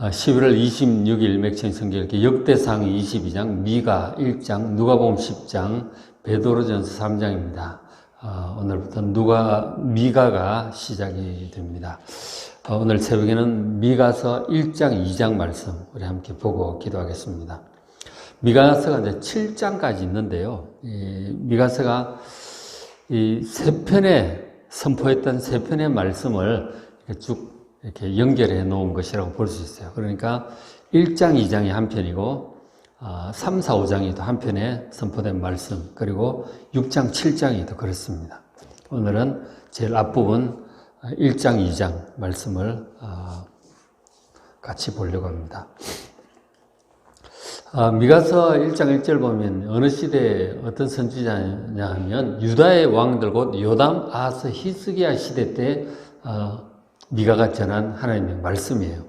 11월 26일 맥천 성경 이렇게 역대상 22장, 미가 1장, 누가복음 10장, 베드로전서 3장입니다. 오늘부터 미가가 시작이 됩니다. 오늘 새벽에는 미가서 1장, 2장 말씀 우리 함께 보고 기도하겠습니다. 미가서가 이제 7장까지 있는데요. 이 미가서가 이 세 편에 선포했던 세 편의 말씀을 이렇게 쭉 이렇게 연결해 놓은 것이라고 볼 수 있어요. 그러니까 1장, 2장이 한 편이고 3, 4, 5장이 또 한 편에 선포된 말씀, 그리고 6장, 7장이 또 그렇습니다. 오늘은 제일 앞부분 1장, 2장 말씀을 같이 보려고 합니다. 미가서 1장 1절 보면 어느 시대에 어떤 선지자냐 하면 유다의 왕들 곧 요담, 아하스, 히스기야 시대 때 미가가 전한 하나님의 말씀이에요.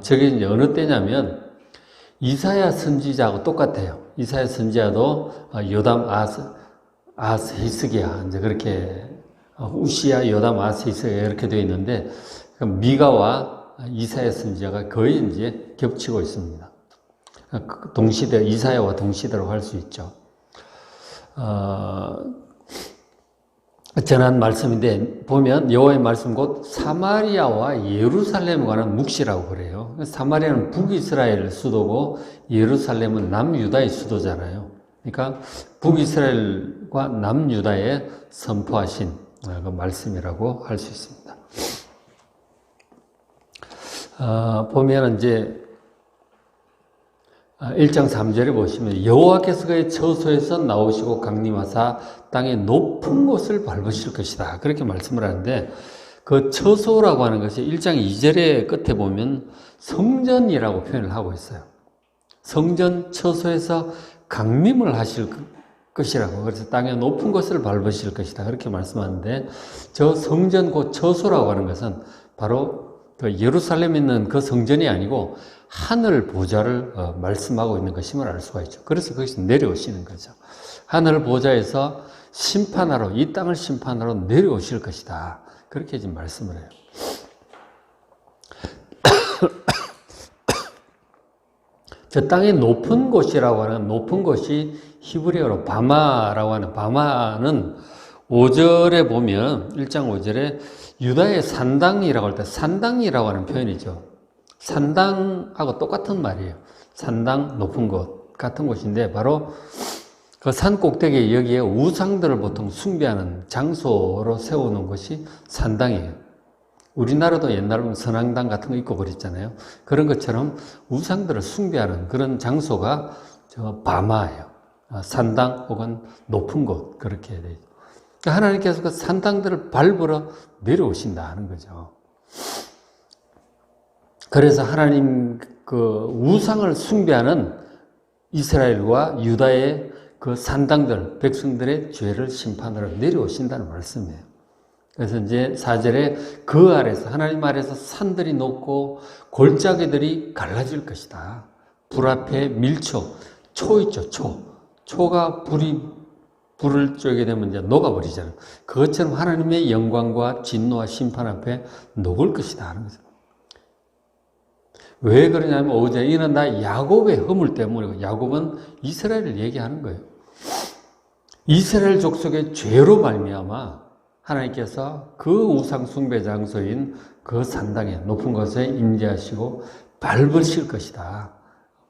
저게 이제 어느 때냐면 이사야 선지자하고 똑같아요. 이사야 선지자도 요담, 아하스, 히스기야 이제 그렇게 우시야, 요담, 아하스, 히스기야 이렇게 되어 있는데 미가와 이사야 선지자가 거의 이제 겹치고 있습니다. 동시대, 이사야와 동시대로 할 수 있죠. 전한 말씀인데 보면 여호와의 말씀 곧 사마리아와 예루살렘에 관한 묵시라고 그래요. 사마리아는 북이스라엘 수도고 예루살렘은 남유다의 수도잖아요. 그러니까 북이스라엘과 남유다에 선포하신 그 말씀이라고 할 수 있습니다. 보면 이제 1장 3절에 보시면 여호와께서 그의 처소에서 나오시고 강림하사 땅의 높은 곳을 밟으실 것이다. 그렇게 말씀을 하는데 그 처소라고 하는 것이 1장 2절의 끝에 보면 성전이라고 표현을 하고 있어요. 성전 처소에서 강림을 하실 것이라고. 그래서 땅의 높은 곳을 밟으실 것이다. 그렇게 말씀하는데 저 성전 곧 처소라고 하는 것은 바로 그 예루살렘에 있는 그 성전이 아니고 하늘 보좌를 말씀하고 있는 것임을 알 수가 있죠. 그래서 거기서 내려오시는 거죠. 하늘 보좌에서 심판하러, 이 땅을 심판하러 내려오실 것이다. 그렇게 지금 말씀을 해요. 저 땅의 높은 곳이라고 하는 높은 곳이 히브리어로 바마라고 하는, 바마는 5절에 보면 1장 5절에 유다의 산당이라고 할 때 산당이라고 하는 표현이죠. 산당하고 똑같은 말이에요. 산당, 높은 곳 같은 곳인데 바로 그 산 꼭대기에 여기에 우상들을 보통 숭배하는 장소로 세우는 것이 산당이에요. 우리나라도 옛날에 보면 선앙당 같은 거 있고 그랬잖아요. 그런 것처럼 우상들을 숭배하는 그런 장소가 저 바마예요. 산당 혹은 높은 곳 그렇게 되죠. 하나님께서 그 산당들을 밟으러 내려오신다 하는 거죠. 그래서 하나님 그 우상을 숭배하는 이스라엘과 유다의 그 산당들, 백성들의 죄를 심판하러 내려오신다는 말씀이에요. 그래서 이제 4절에 그 아래서, 하나님 아래서 산들이 높고 골짜기들이 갈라질 것이다. 불 앞에 밀초, 초 있죠, 초. 초가 불을 쬐게 되면 이제 녹아버리잖아요. 그것처럼 하나님의 영광과 진노와 심판 앞에 녹을 것이다 하는 거죠. 왜 그러냐면 어제 이는 나 야곱의 허물 때문이고, 야곱은 이스라엘을 얘기하는 거예요. 이스라엘 족속의 죄로 말미암아 하나님께서 그 우상 숭배 장소인 그 산당에 높은 곳에 임재하시고 밟으실 것이다.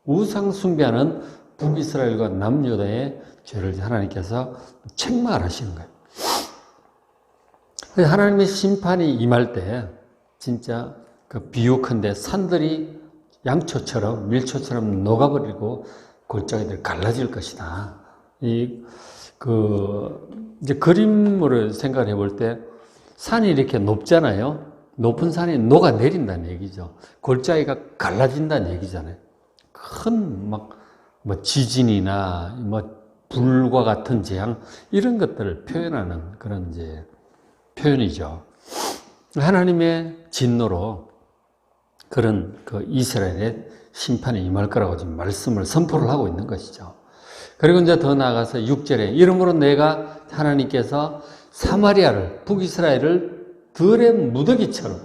우상 숭배하는 북이스라엘과 남유다의 죄를 하나님께서 책망하시는 거예요. 하나님의 심판이 임할 때 진짜 그 비유컨대 산들이 양초처럼 밀초처럼 녹아버리고 골짜기들이 갈라질 것이다. 이제 그림으로 생각해 볼 때 산이 이렇게 높잖아요. 높은 산이 녹아내린다는 얘기죠. 골짜기가 갈라진다는 얘기잖아요. 큰 뭐 지진이나 뭐 불과 같은 재앙 이런 것들을 표현하는 그런 이제 표현이죠. 하나님의 진노로 그런 그 이스라엘의 심판이 임할 거라고 지금 말씀을 선포를 하고 있는 것이죠. 그리고 이제 더 나아가서 6절에 이러므로 내가 하나님께서 사마리아를 북이스라엘을 들의 무더기처럼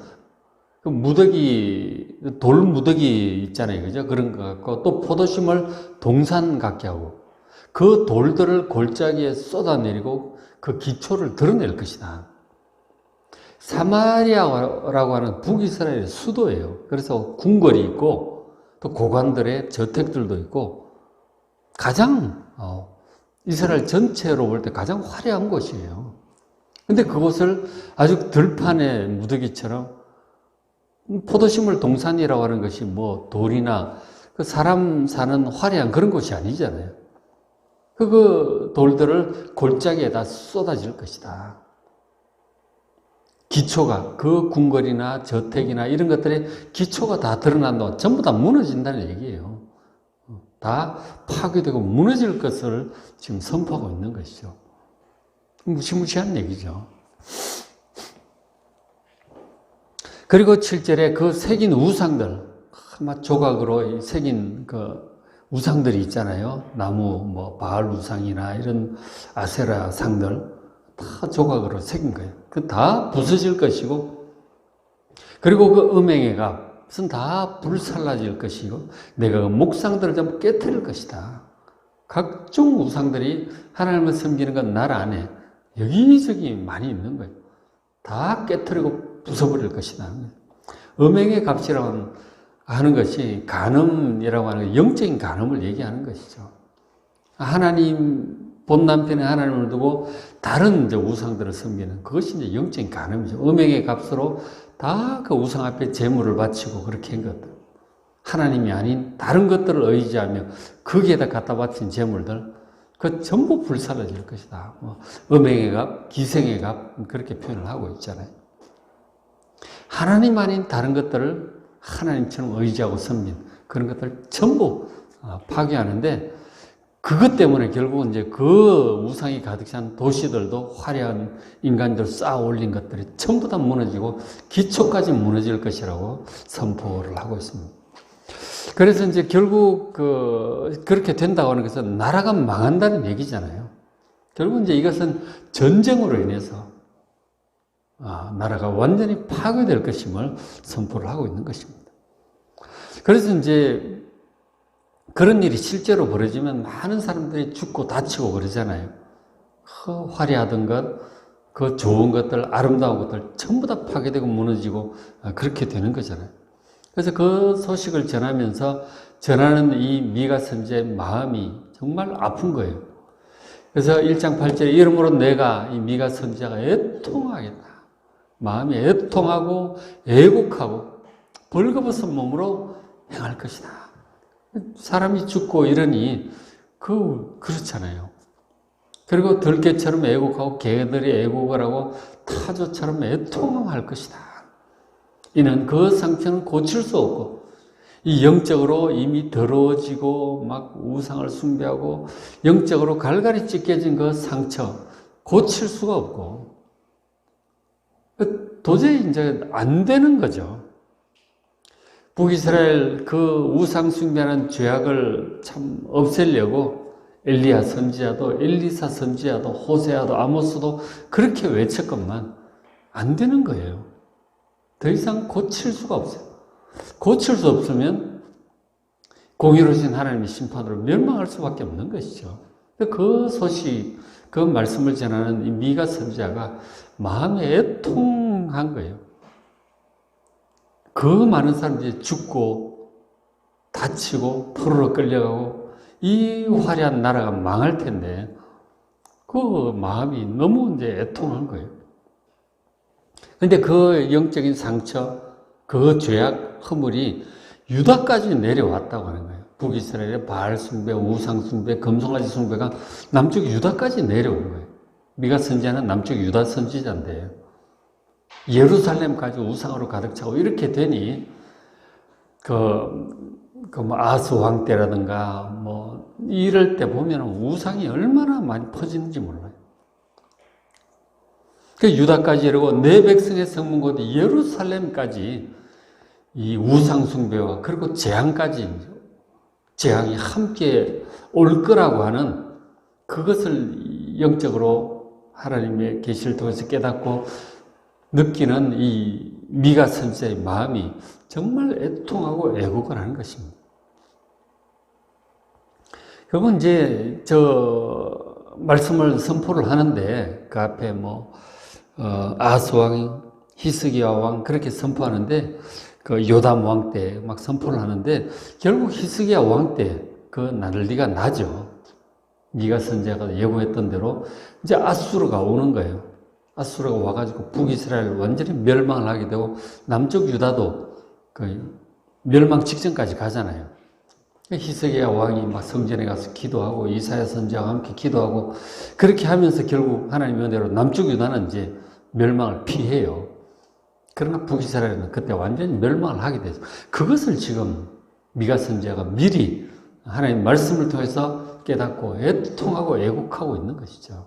그 무더기 돌무더기 있잖아요. 그죠? 그런 것 같고, 또 포도심을 동산 같게 하고, 그 돌들을 골짜기에 쏟아내리고 그 기초를 드러낼 것이다. 사마리아라고 하는 북이스라엘의 수도예요. 그래서 궁궐이 있고, 또 고관들의 저택들도 있고, 가장, 이스라엘 전체로 볼 때 가장 화려한 곳이에요. 근데 그곳을 아주 들판의 무더기처럼 포도심을 동산이라고 하는 것이 뭐 돌이나 그 사람 사는 화려한 그런 곳이 아니잖아요. 그 돌들을 골짜기에다 쏟아질 것이다. 기초가, 그 궁궐이나 저택이나 이런 것들의 기초가 다 드러난다고 전부 다 무너진다는 얘기예요. 다 파괴되고 무너질 것을 지금 선포하고 있는 것이죠. 무시무시한 얘기죠. 그리고 7절에 그 새긴 우상들, 아마 조각으로 새긴 그 우상들이 있잖아요. 나무, 뭐, 바알 우상이나 이런 아세라 상들, 다 조각으로 새긴 거예요. 그 다 부서질 것이고, 그리고 그 음행의 값은 다 불살라질 것이고, 내가 그 목상들을 전부 깨뜨릴 것이다. 각종 우상들이 하나님을 섬기는 건 나라 안에 여기저기 많이 있는 거예요. 다 깨뜨리고 부숴버릴 것이다. 음행의 값이라고 하는 것이 간음이라고 하는 영적인 간음을 얘기하는 것이죠. 하나님, 본 남편의 하나님을 두고 다른 이제 우상들을 섬기는 그것이 이제 영적인 간음이죠. 음행의 값으로 다 그 우상 앞에 제물을 바치고 그렇게 한 것들. 하나님이 아닌 다른 것들을 의지하며 거기에다 갖다 바친 제물들, 그 전부 불살라질 것이다. 음행의 값, 기생의 값, 그렇게 표현을 하고 있잖아요. 하나님 아닌 다른 것들을 하나님처럼 의지하고 섬긴 그런 것들 전부 파괴하는데, 그것 때문에 결국은 이제 그 우상이 가득 찬 도시들도 화려한 인간들 쌓아 올린 것들이 전부 다 무너지고 기초까지 무너질 것이라고 선포를 하고 있습니다. 그래서 이제 결국 그렇게 된다고 하는 것은 나라가 망한다는 얘기잖아요. 결국 이제 이것은 전쟁으로 인해서 나라가 완전히 파괴될 것임을 선포를 하고 있는 것입니다. 그래서 이제 그런 일이 실제로 벌어지면 많은 사람들이 죽고 다치고 그러잖아요. 그 화려하던 것, 그 좋은 것들, 아름다운 것들 전부 다 파괴되고 무너지고 그렇게 되는 거잖아요. 그래서 그 소식을 전하면서 전하는 이 미가 선지자의 마음이 정말 아픈 거예요. 그래서 1장 8절에 이러므로 내가 이 미가 선지자가 애통하겠다. 마음이 애통하고 애곡하고 벌거벗은 몸으로 행할 것이다. 사람이 죽고 이러니 그렇잖아요. 그리고 들개처럼 애곡하고 개들이 애곡을 하고 타조처럼 애통할 것이다. 이는 그 상처는 고칠 수 없고, 이 영적으로 이미 더러워지고 막 우상을 숭배하고 영적으로 갈갈이 찢겨진 그 상처 고칠 수가 없고 도저히 이제 안 되는 거죠. 북이스라엘 그 우상 숭배하는 죄악을 참 없애려고 엘리야 선지자도 엘리사 선지자도 호세아도 아모스도 그렇게 외쳤건만 안 되는 거예요. 더 이상 고칠 수가 없어요. 고칠 수 없으면 공의로우신 하나님의 심판으로 멸망할 수밖에 없는 것이죠. 그 소식, 그 말씀을 전하는 이 미가 선지자가 마음에 애통한 거예요. 그 많은 사람들이 죽고 다치고 포로로 끌려가고 이 화려한 나라가 망할 텐데 그 마음이 너무 이제 애통한 거예요. 근데 그 영적인 상처, 그 죄악, 허물이 유다까지 내려왔다고 하는 거예요. 북이스라엘의 바알 숭배, 우상 숭배, 금송아지 숭배가 남쪽 유다까지 내려온 거예요. 미가 선지자는 남쪽 유다 선지자인데요. 예루살렘까지 우상으로 가득 차고 이렇게 되니 아스 왕 때라든가 뭐 이럴 때 보면 우상이 얼마나 많이 퍼지는지 몰라요. 그 유다까지 이러고 내 백성의 성문 곧 예루살렘까지 이 우상 숭배와 그리고 재앙이 함께 올 거라고 하는 그것을 영적으로 하나님의 계시를 통해서 깨닫고 느끼는 이 미가 선지자의 마음이 정말 애통하고 애국을 하는 것입니다. 결국은 이제 말씀을 선포를 하는데 그 앞에 아하스 왕, 히스기야 왕 그렇게 선포하는데 그 요담 왕 때 막 선포를 하는데 결국 히스기야 왕 때 그 난리가 나죠. 미가 선지자가 예고했던 대로 이제 아수르가 오는 거예요. 아수르가 와가지고 북이스라엘을 완전히 멸망을 하게 되고 남쪽 유다도 그 멸망 직전까지 가잖아요. 히스기야 왕이 막 성전에 가서 기도하고 이사야 선지자와 함께 기도하고 그렇게 하면서 결국 하나님의 은혜로 남쪽 유다는 이제 멸망을 피해요. 그러나 북이스라엘은 그때 완전히 멸망을 하게 되죠. 그것을 지금 미가 선지자가 미리 하나님 말씀을 통해서 깨닫고 애통하고 애국하고 있는 것이죠.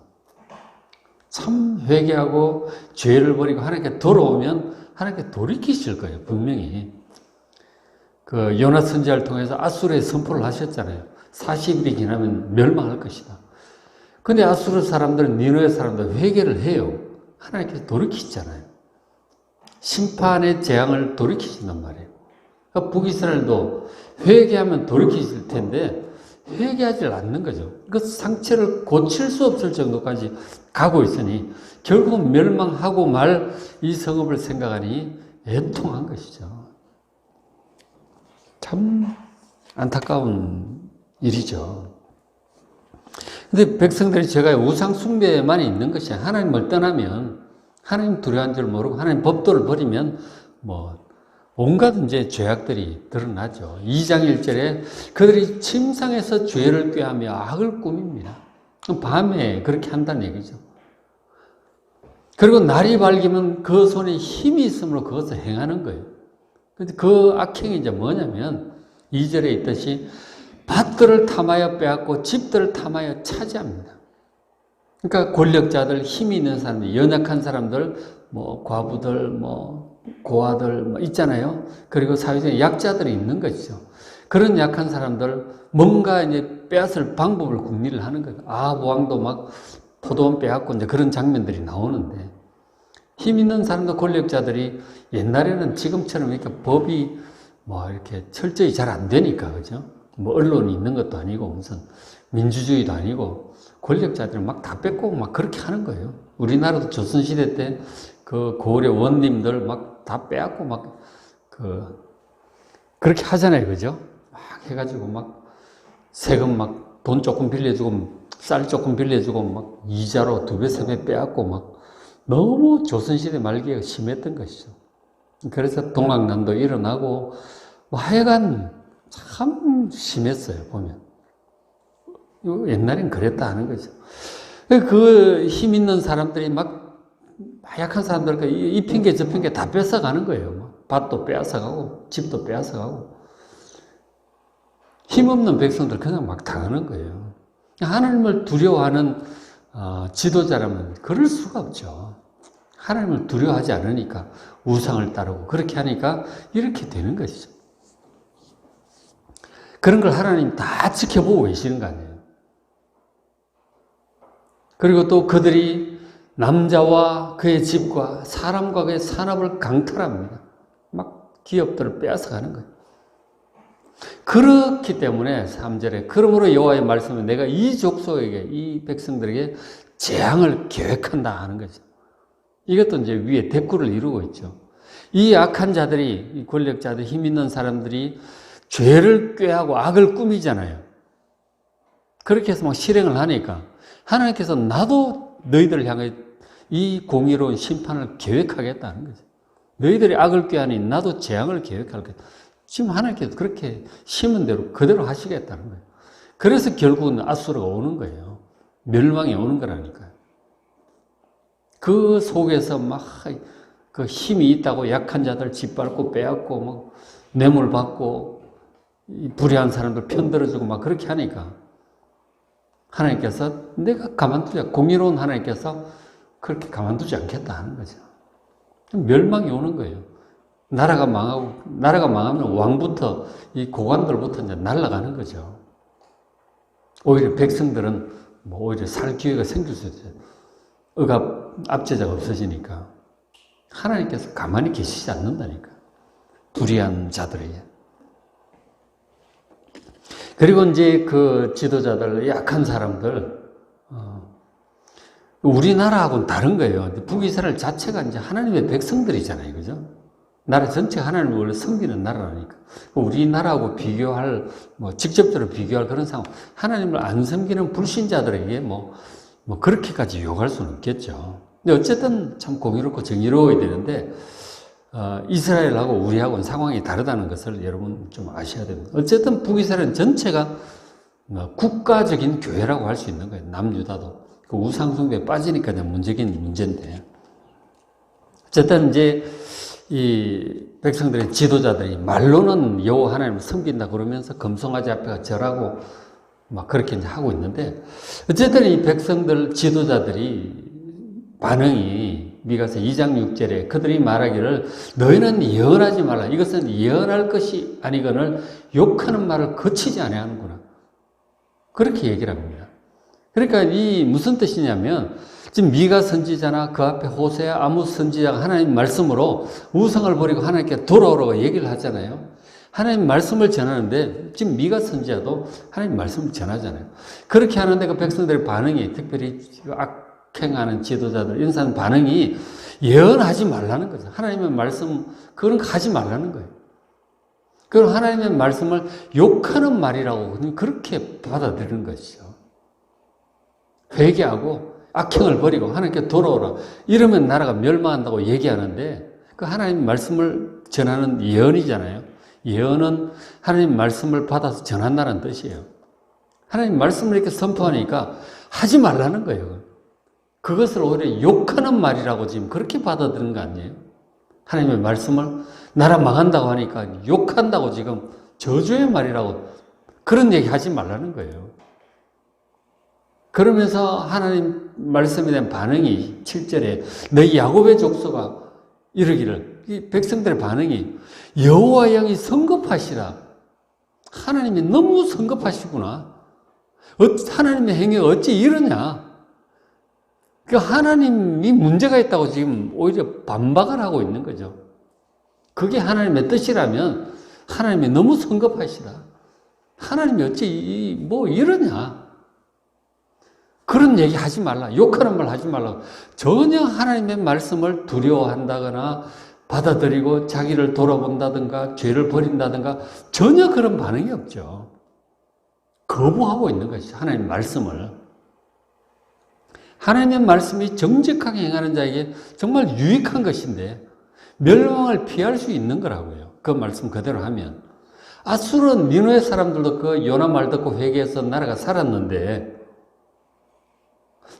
참 회개하고 죄를 버리고 하나님께 돌아오면 하나님께 돌이키실 거예요. 분명히. 그 요나 선지자를 통해서 아수르에 선포를 하셨잖아요. 40일이 지나면 멸망할 것이다. 근데 아수르 사람들은 니느웨 사람들 회개를 해요. 하나님께서 돌이키시잖아요. 심판의 재앙을 돌이키신단 말이에요. 그러니까 북이스라엘도 회개하면 돌이키실 텐데 회개하지 않는 거죠. 그 상처를 고칠 수 없을 정도까지 가고 있으니 결국은 멸망하고 말 이 성읍을 생각하니 애통한 것이죠. 참 안타까운 일이죠. 근데 백성들이 제가 우상 숭배만 있는 것이 하나님을 떠나면 하나님 두려워한 줄 모르고 하나님 법도를 버리면 온갖 이제 죄악들이 드러나죠. 2장 1절에 그들이 침상에서 죄를 꾀하며 악을 꾸밉니다. 밤에 그렇게 한다는 얘기죠. 그리고 날이 밝으면 그 손에 힘이 있으므로 그것을 행하는 거예요. 근데 그 악행이 이제 뭐냐면 2절에 있듯이 밭들을 탐하여 빼앗고 집들을 탐하여 차지합니다. 그러니까 권력자들, 힘이 있는 사람들, 연약한 사람들, 과부들, 고아들 있잖아요. 그리고 사회적인 약자들이 있는 것이죠. 그런 약한 사람들 뭔가 이제 빼앗을 방법을 궁리를 하는 거예요. 아합 왕도 막 포도원 빼앗고 이제 그런 장면들이 나오는데 힘 있는 사람들, 권력자들이 옛날에는 지금처럼 이렇게 법이 이렇게 철저히 잘 안 되니까 그죠? 언론이 있는 것도 아니고 무슨 민주주의도 아니고 권력자들은 막 다 뺏고 막 그렇게 하는 거예요. 우리나라도 조선시대 때 그 고을의 원님들 막 다 빼앗고 그렇게 하잖아요. 그죠? 막 해가지고 막 세금 막 돈 조금 빌려주고 쌀 조금 빌려주고 막 이자로 2배, 3배 빼앗고 막 너무 조선시대 말기가 심했던 것이죠. 그래서 동학난도 일어나고 하여간 참 심했어요. 보면. 옛날엔 그랬다 하는 거죠. 그 힘 있는 사람들이 막 약한 사람들 이 핑계 저 핑계 다 뺏어가는 거예요. 밭도 빼앗아가고 집도 빼앗아가고 힘없는 백성들 그냥 막 당하는 거예요. 하나님을 두려워하는 지도자라면 그럴 수가 없죠. 하나님을 두려워하지 않으니까 우상을 따르고 그렇게 하니까 이렇게 되는 것이죠. 그런 걸 하나님 다 지켜보고 계시는 거 아니에요. 그리고 또 그들이 남자와 그의 집과 사람과 그의 산업을 강탈합니다. 막 기업들을 빼앗아가는 거예요. 그렇기 때문에 3절에 그러므로 여호와의 말씀은 내가 이 족속에게 이 백성들에게 재앙을 계획한다 하는 거죠. 이것도 이제 위에 대꾸를 이루고 있죠. 이 악한 자들이 이 권력자들 힘 있는 사람들이 죄를 꾀하고 악을 꾸미잖아요. 그렇게 해서 막 실행을 하니까 하나님께서 나도 너희들을 향해 이 공의로운 심판을 계획하겠다는 거죠. 너희들이 악을 꾀하니 나도 재앙을 계획할 거다. 지금 하나님께서 그렇게 심은 대로 그대로 하시겠다는 거예요. 그래서 결국은 아수르가 오는 거예요. 멸망이 오는 거라니까요. 그 속에서 막 그 힘이 있다고 약한 자들 짓밟고 빼앗고 막 뇌물 받고 불의한 사람들 편들어주고 막 그렇게 하니까 하나님께서 내가 가만두자. 공의로운 하나님께서 그렇게 가만두지 않겠다 하는 거죠. 멸망이 오는 거예요. 나라가 망하면 왕부터 이 고관들부터 이제 날아가는 거죠. 오히려 백성들은 오히려 살 기회가 생길 수 있어요. 억압, 압제자가 없어지니까. 하나님께서 가만히 계시지 않는다니까. 불의한 자들이에요. 그리고 이제 그 지도자들, 약한 사람들, 우리나라하고는 다른 거예요. 북이스라엘 자체가 이제 하나님의 백성들이잖아요. 그죠? 나라 전체가 하나님을 원래 섬기는 나라라니까. 우리나라하고 비교할, 직접적으로 비교할 그런 상황. 하나님을 안 섬기는 불신자들에게 그렇게까지 욕할 수는 없겠죠. 근데 어쨌든 참 공의롭고 정의로워야 되는데, 이스라엘하고 우리하고는 상황이 다르다는 것을 여러분 좀 아셔야 됩니다. 어쨌든 북이스라엘 전체가 국가적인 교회라고 할 수 있는 거예요. 남유다도. 그 우상숭배에 빠지니까 문제긴 문제인데. 어쨌든 이제 이 백성들의 지도자들이 말로는 여호와 하나님을 섬긴다 그러면서 금송아지 앞에가 절하고 막 그렇게 이제 하고 있는데, 어쨌든 이 백성들 지도자들이 반응이 미가서 2장 6절에 그들이 말하기를 너희는 예언하지 말라. 이것은 예언할 것이 아니거늘 욕하는 말을 거치지 아니하는구나. 그렇게 얘기를 합니다. 그러니까 이 무슨 뜻이냐면 지금 미가 선지자나 그 앞에 호세아, 아모스 선지자가 하나님 말씀으로 우상을 버리고 하나님께 돌아오라고 얘기를 하잖아요. 하나님 말씀을 전하는데 지금 미가 선지자도 하나님 말씀을 전하잖아요. 그렇게 하는데 그 백성들의 반응이, 특별히 악행하는 지도자들, 인사는 반응이 예언하지 말라는 거죠. 하나님의 말씀, 그런 거 하지 말라는 거예요. 그건 하나님의 말씀을 욕하는 말이라고 그렇게 받아들이는 것이죠. 회개하고 악행을 버리고 하나님께 돌아오라. 이러면 나라가 멸망한다고 얘기하는데 그 하나님 말씀을 전하는 예언이잖아요. 예언은 하나님 말씀을 받아서 전한다는 뜻이에요. 하나님 말씀을 이렇게 선포하니까 하지 말라는 거예요. 그것을 오히려 욕하는 말이라고 지금 그렇게 받아들이는 거 아니에요? 하나님의 말씀을 나라 망한다고 하니까 욕한다고 지금 저주의 말이라고 그런 얘기 하지 말라는 거예요. 그러면서 하나님 말씀에 대한 반응이 7절에 너희 야곱의 족속아 이르기를, 이 백성들의 반응이 여호와 영이 성급하시라. 하나님이 너무 성급하시구나. 하나님의 행위가 어찌 이러냐. 그 하나님이 문제가 있다고 지금 오히려 반박을 하고 있는 거죠. 그게 하나님의 뜻이라면 하나님이 너무 성급하시다. 하나님이 어찌 이러냐. 그런 얘기 하지 말라. 욕하는 말 하지 말라고. 전혀 하나님의 말씀을 두려워한다거나 받아들이고 자기를 돌아본다든가 죄를 버린다든가 전혀 그런 반응이 없죠. 거부하고 있는 것이죠. 하나님의 말씀을. 하나님의 말씀이 정직하게 행하는 자에게 정말 유익한 것인데 멸망을 피할 수 있는 거라고요. 그 말씀 그대로 하면. 아수르 니느웨 사람들도 그 요나 말 듣고 회개해서 나라가 살았는데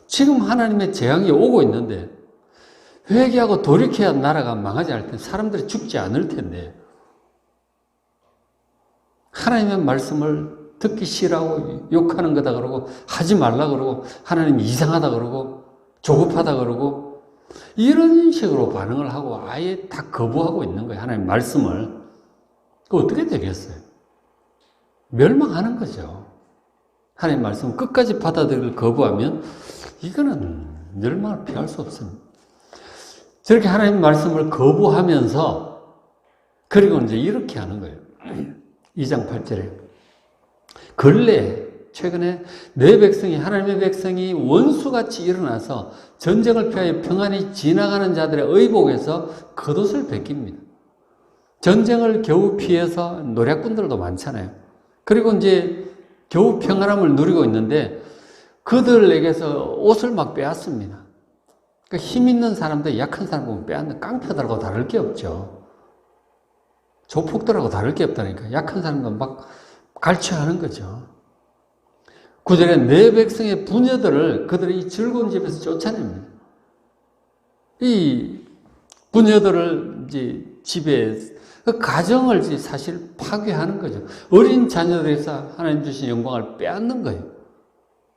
지금 하나님의 재앙이 오고 있는데 회개하고 돌이켜야 나라가 망하지 않을 텐데 사람들이 죽지 않을 텐데 하나님의 말씀을 듣기 싫어하고 욕하는 거다 그러고 하지 말라 그러고 하나님 이상하다 그러고 조급하다 그러고 이런 식으로 반응을 하고 아예 다 거부하고 있는 거예요. 하나님 말씀을. 그 어떻게 되겠어요? 멸망하는 거죠. 하나님 말씀을 끝까지 받아들이를 거부하면 이거는 멸망을 피할 수 없습니다. 저렇게 하나님 말씀을 거부하면서 그리고 이제 이렇게 하는 거예요. 2장 8절에 근래 최근에 내 백성이 하나님의 백성이 원수같이 일어나서 전쟁을 피하여 평안히 지나가는 자들의 의복에서 겉옷을 벗깁니다. 전쟁을 겨우 피해서 노략군들도 많잖아요. 그리고 이제 겨우 평안함을 누리고 있는데 그들에게서 옷을 막 빼앗습니다. 그러니까 힘 있는 사람들, 약한 사람 보면 빼앗는 깡패들하고 다를 게 없죠. 조폭들하고 다를 게 없다니까. 약한 사람들 막 갈취하는 거죠. 9절에 내 백성의 부녀들을 그들이 이 즐거운 집에서 쫓아냅니다. 이 부녀들을 이제 집에 그 가정을 사실 파괴하는 거죠. 어린 자녀들에서 하나님 주신 영광을 빼앗는 거예요.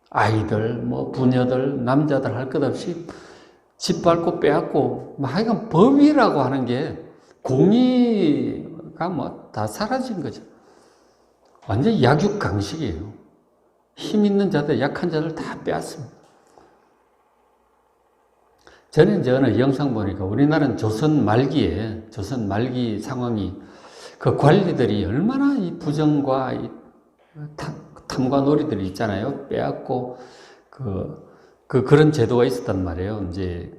아이들, 부녀들, 남자들 할 것 없이 짓밟고 빼앗고, 하여간 법이라고 하는 게 공의가 다 사라진 거죠. 완전 약육강식이에요. 힘 있는 자들, 약한 자들 다 빼앗습니다. 저는 이제 어느 영상 보니까 우리나라는 조선 말기 상황이 그 관리들이 얼마나 이 부정과 이 탐과 놀이들이 있잖아요. 빼앗고 그런 제도가 있었단 말이에요. 이제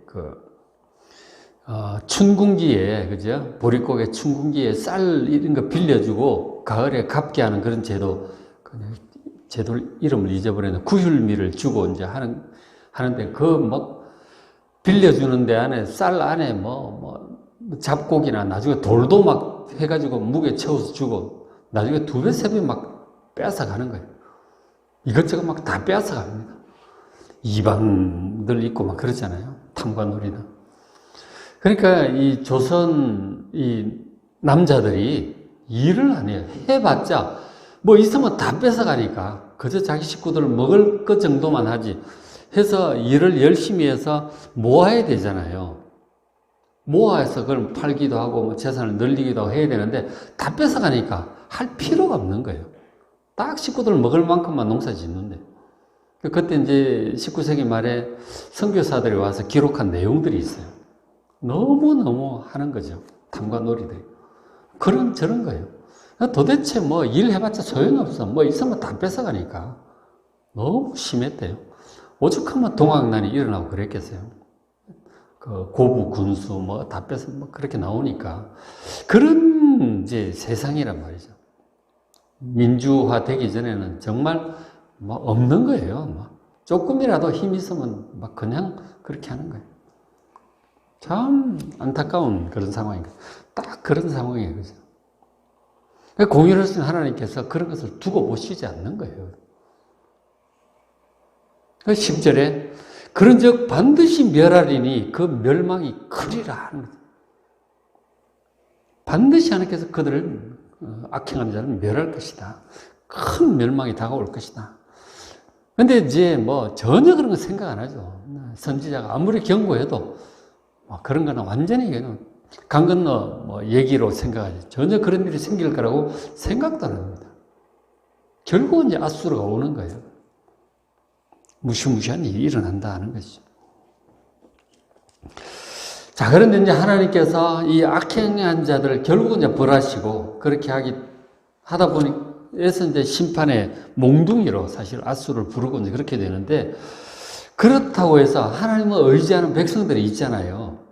춘궁기에, 그죠? 보릿고개 춘궁기에 쌀 이런 거 빌려주고 가을에 갚게 하는 그런 제도, 제도 이름을 잊어버렸는데 구휼미를 주고 이제 하는데 빌려주는 데 안에 쌀 안에 잡곡이나 나중에 돌도 막 해가지고 무게 채워서 주고 나중에 2배, 3배 막 빼앗아 가는 거예요. 이것저것 막 다 빼앗아 갑니다. 이방들 있고 막 그러잖아요. 탐과 놀이다. 그러니까 이 조선 이 남자들이 일을 안 해요. 해봤자 뭐 있으면 다 뺏어가니까 그저 자기 식구들 먹을 것 정도만 하지 해서 일을 열심히 해서 모아야 되잖아요. 모아서 그걸 팔기도 하고 뭐 재산을 늘리기도 하고 해야 되는데 다 뺏어가니까 할 필요가 없는 거예요. 딱 식구들 먹을 만큼만 농사 짓는데. 그때 이제 19세기 말에 선교사들이 와서 기록한 내용들이 있어요. 너무너무 하는 거죠. 탐과 놀이들이. 저런 거예요. 도대체 뭐 일해봤자 소용없어. 뭐 있으면 다 뺏어가니까. 너무 심했대요. 오죽하면 동학난이 일어나고 그랬겠어요. 고부, 군수 뭐 다 뺏어 그렇게 나오니까. 그런 이제 세상이란 말이죠. 민주화 되기 전에는 정말 없는 거예요. 조금이라도 힘 있으면 그냥 그렇게 하는 거예요. 참 안타까운 그런 상황이니까. 딱 그런 상황이에요. 그죠? 공의로우신 하나님께서 그런 것을 두고 보시지 않는 거예요. 10절에 그런즉 반드시 멸하리니 그 멸망이 크리라 하는 거죠. 반드시 하나님께서 그들을 악행하는 자를 멸할 것이다. 큰 멸망이 다가올 것이다. 근데 이제 전혀 그런 거 생각 안 하죠. 선지자가 아무리 경고해도 그런 거는 완전히 강 건너 얘기로 생각하지. 전혀 그런 일이 생길 거라고 생각도 안 합니다. 결국은 이제 아수르가 오는 거예요. 무시무시한 일이 일어난다 하는 것이죠. 자, 그런데 이제 하나님께서 이 악행한 자들을 결국은 이제 벌하시고 그렇게 하다 보니에서 이제 심판의 몽둥이로 사실 아수르를 부르고 이제 그렇게 되는데 그렇다고 해서 하나님을 의지하는 백성들이 있잖아요.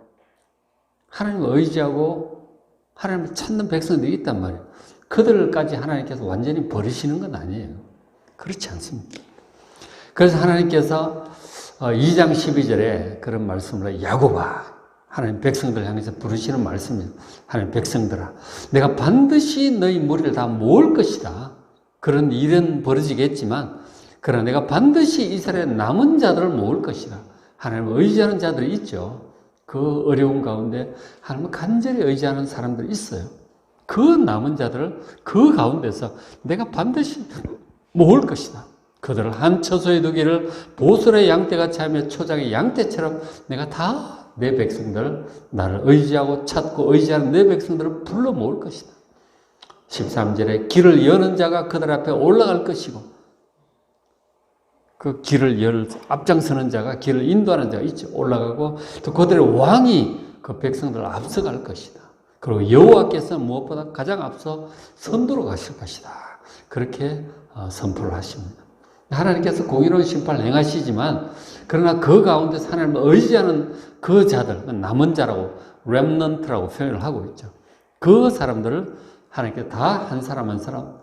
하나님을 의지하고 하나님을 찾는 백성들이 있단 말이에요. 그들까지 하나님께서 완전히 버리시는 건 아니에요. 그렇지 않습니다. 그래서 하나님께서 2장 12절에 그런 말씀을 야곱아 하나님 백성들 향해서 부르시는 말씀이에요. 하나님 백성들아 내가 반드시 너희 무리를 다 모을 것이다. 그런 일은 벌어지겠지만 그러나 내가 반드시 이스라엘 남은 자들을 모을 것이다. 하나님을 의지하는 자들이 있죠. 그 어려운 가운데 하나님을 간절히 의지하는 사람들이 있어요. 그 남은 자들을 그 가운데서 내가 반드시 모을 것이다. 그들을 한 처소에 두기를 보솔의 양떼같이 하며 초장의 양떼처럼 내가 다 내 백성들 나를 의지하고 찾고 의지하는 내 백성들을 불러 모을 것이다. 13절에 길을 여는 자가 그들 앞에 올라갈 것이고 그 길을 앞장서는 자가 길을 인도하는 자가 있죠. 올라가고 또 그들의 왕이 그 백성들을 앞서갈 것이다. 그리고 여호와께서 무엇보다 가장 앞서 선두로 가실 것이다. 그렇게 선포를 하십니다. 하나님께서 공의로운 심판을 행하시지만 그러나 그 가운데서 하나님을 의지하는 그 자들, 남은 자라고 렘넌트라고 표현을 하고 있죠. 그 사람들을 하나님께서 다 한 사람 한 사람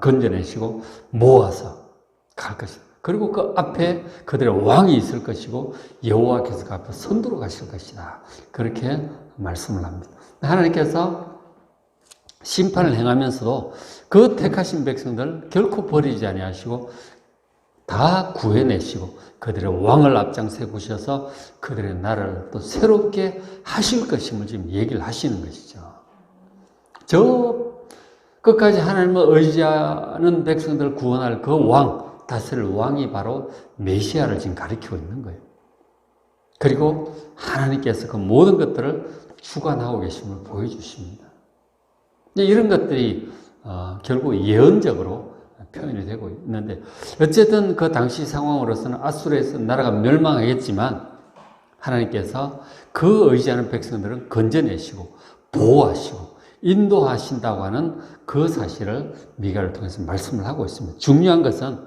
건져내시고 모아서 갈 것이다. 그리고 그 앞에 그들의 왕이 있을 것이고 여호와께서 그 앞에 선두로 가실 것이다. 그렇게 말씀을 합니다. 하나님께서 심판을 행하면서도 그 택하신 백성들을 결코 버리지 아니하시고 다 구해내시고 그들의 왕을 앞장 세우셔서 그들의 나라를 또 새롭게 하실 것임을 지금 얘기를 하시는 것이죠. 저 끝까지 하나님을 의지하는 백성들을 구원할 그 왕, 다스릴 왕이 바로 메시아를 지금 가리키고 있는 거예요. 그리고 하나님께서 그 모든 것들을 주관하고 계심을 보여주십니다. 이런 것들이 결국 예언적으로 표현이 되고 있는데 어쨌든 그 당시 상황으로서는 아수르에서 나라가 멸망하겠지만 하나님께서 그 의지하는 백성들은 건져내시고 보호하시고 인도하신다고 하는 그 사실을 미가를 통해서 말씀을 하고 있습니다. 중요한 것은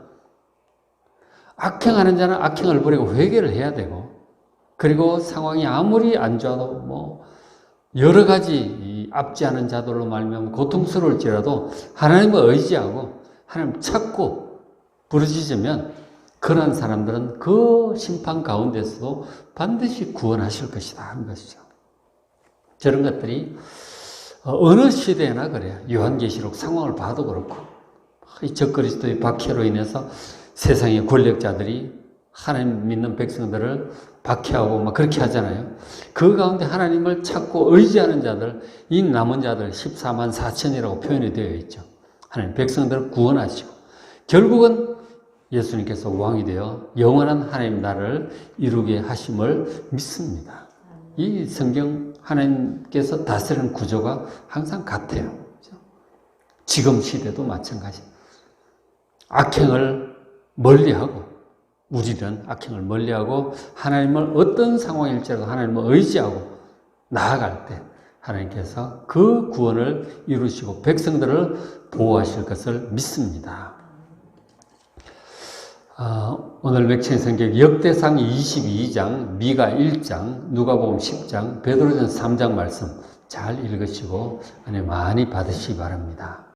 악행하는 자는 악행을 버리고 회개를 해야 되고, 그리고 상황이 아무리 안 좋아도 뭐 여러 가지 앞지 않은 자들로 말미암아 고통스러울지라도 하나님을 의지하고 하나님 찾고 부르짖으면 그런 사람들은 그 심판 가운데서도 반드시 구원하실 것이다 하는 것이죠. 저런 것들이 어느 시대나 그래요. 요한계시록 상황을 봐도 그렇고, 이 적그리스도의 박해로 인해서 세상의 권력자들이 하나님 믿는 백성들을 박해하고 막 그렇게 하잖아요. 그 가운데 하나님을 찾고 의지하는 자들, 이 남은 자들 14만 4천이라고 표현이 되어 있죠. 하나님 백성들을 구원하시고 결국은 예수님께서 왕이 되어 영원한 하나님 나라를 이루게 하심을 믿습니다. 이 성경 하나님께서 다스리는 구조가 항상 같아요. 지금 시대도 마찬가지. 악행을 멀리하고, 우리는 악행을 멀리하고 하나님을 어떤 상황일지라도 하나님을 의지하고 나아갈 때 하나님께서 그 구원을 이루시고 백성들을 보호하실 것을 믿습니다. 오늘 맺힌 성경 역대상 22장, 미가 1장, 누가복음 10장, 베드로전서 3장 말씀 잘 읽으시고 은혜 많이 받으시기 바랍니다.